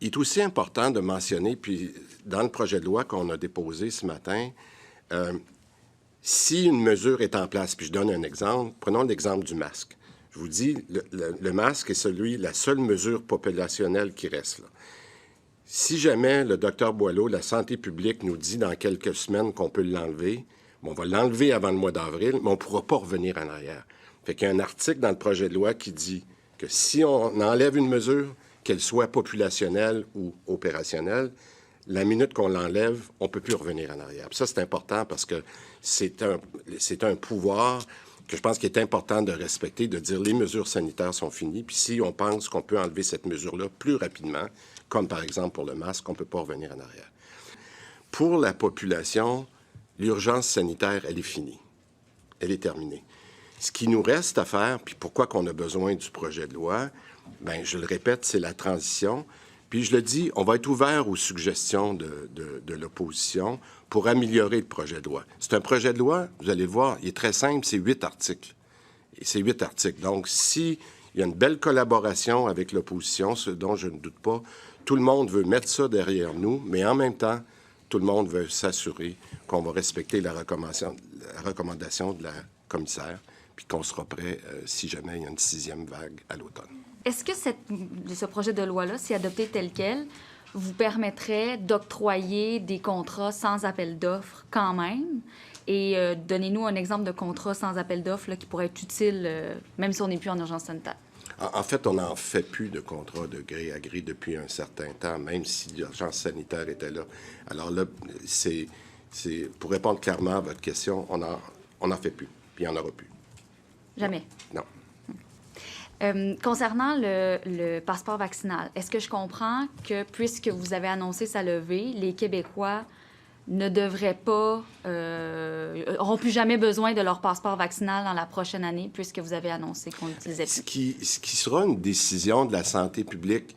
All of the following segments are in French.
il est aussi important de mentionner, puis dans le projet de loi qu'on a déposé ce matin, si une mesure est en place, puis je donne un exemple, prenons l'exemple du masque. Je vous dis, le masque est la seule mesure populationnelle qui reste là. Si jamais le docteur Boileau, la santé publique, nous dit dans quelques semaines qu'on peut l'enlever, on va l'enlever avant le mois d'avril, mais on ne pourra pas revenir en arrière. Fait qu'il y a un article dans le projet de loi qui dit que si on enlève une mesure, qu'elle soit populationnelle ou opérationnelle, la minute qu'on l'enlève, on ne peut plus revenir en arrière. Puis ça, c'est important parce que c'est un pouvoir que je pense qu'il est important de respecter, de dire les mesures sanitaires sont finies. Puis si on pense qu'on peut enlever cette mesure-là plus rapidement, comme par exemple pour le masque, on ne peut pas revenir en arrière. Pour la population, l'urgence sanitaire, elle est finie. Elle est terminée. Ce qui nous reste à faire, puis pourquoi qu'on a besoin du projet de loi, bien, je le répète, c'est la transition. Puis je le dis, on va être ouvert aux suggestions de l'opposition pour améliorer le projet de loi. C'est un projet de loi, vous allez le voir, il est très simple, c'est 8 articles. Et c'est 8 articles. Donc, s'il y a une belle collaboration avec l'opposition, ce dont je ne doute pas, tout le monde veut mettre ça derrière nous, mais en même temps, tout le monde veut s'assurer qu'on va respecter la recommandation de la commissaire, puis qu'on sera prêt si jamais il y a une 6e vague à l'automne. Est-ce que ce projet de loi-là, si adopté tel quel, vous permettrait d'octroyer des contrats sans appel d'offres quand même? Et donnez-nous un exemple de contrat sans appel d'offres là, qui pourrait être utile, même si on n'est plus en urgence sanitaire. En fait, on n'en fait plus de contrats de gré à gré depuis un certain temps, même si l'urgence sanitaire était là. Alors là, pour répondre clairement à votre question, on n'en fait plus, puis il n'y en aura plus. Jamais? Non. Concernant le passeport vaccinal, est-ce que je comprends que, puisque vous avez annoncé sa levée, les Québécois ne devraient pas, auront plus jamais besoin de leur passeport vaccinal dans la prochaine année, puisque vous avez annoncé qu'on l'utilisait plus? Ce qui sera une décision de la santé publique,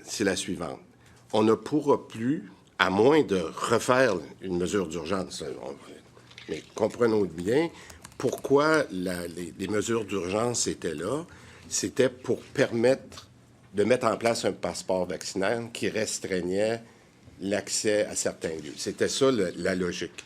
c'est la suivante. On ne pourra plus, à moins de refaire une mesure d'urgence, mais comprenons bien, pourquoi les mesures d'urgence étaient là. C'était pour permettre de mettre en place un passeport vaccinal qui restreignait l'accès à certains lieux. C'était ça la logique.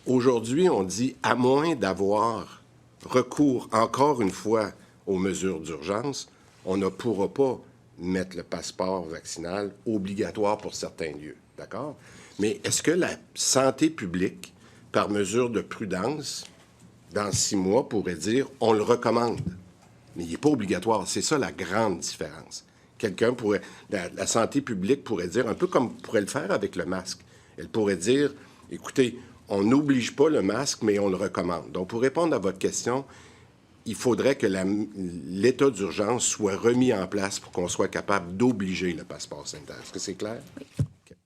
Aujourd'hui, on dit, à moins d'avoir recours encore une fois aux mesures d'urgence, on ne pourra pas mettre le passeport vaccinal obligatoire pour certains lieux. D'accord? Mais est-ce que la santé publique, par mesure de prudence, dans 6 mois, pourrait dire on le recommande? Mais il n'est pas obligatoire. C'est ça la grande différence. Quelqu'un pourrait... La santé publique pourrait dire, un peu comme pourrait le faire avec le masque. Elle pourrait dire, écoutez, on n'oblige pas le masque, mais on le recommande. Donc, pour répondre à votre question, il faudrait que l'état d'urgence soit remis en place pour qu'on soit capable d'obliger le passeport sanitaire. Est-ce que c'est clair? Oui.